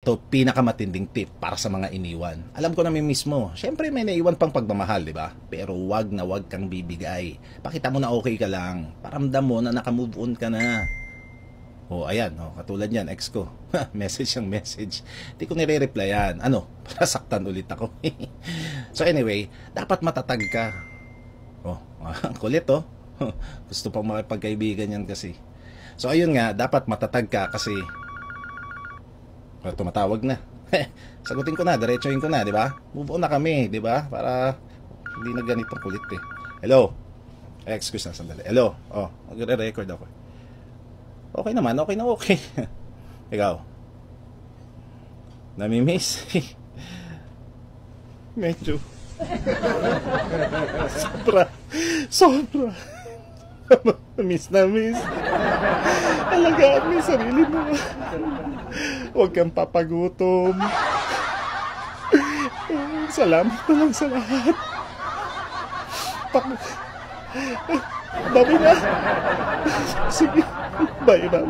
To pinakamatinding tip para sa mga iniwan. Alam ko na may mismo. Siyempre may naiwan pang pagmamahal, di ba? Pero wag na wag kang bibigay. Pakita mo na okay ka lang. Paramdam mo na nakamove on ka na. O ayan, katulad yan, ex ko. Message ang message. Di ko nire-replyan. Ano? Para saktan ulit ako. So anyway, dapat matatag ka. Ang kulit Gusto pang makipagkaibigan yan kasi. So ayun nga, dapat matatag ka kasi tumatawag na. Sagutin ko na, diretsuhin ko na, di ba? Move on na kami, di ba? Para hindi na ganitong kulit eh. Hello? Excuse na, sandali. Hello? Magre-record ako. Okay naman, okay na okay. Ikaw? Namimiss? Medyo. Sobra. Miss na miss. Alagaan mo yung sarili mo. Huwag kang papagutom. Salamat na lang sa lahat. Dami na. Sige. Bye, bye.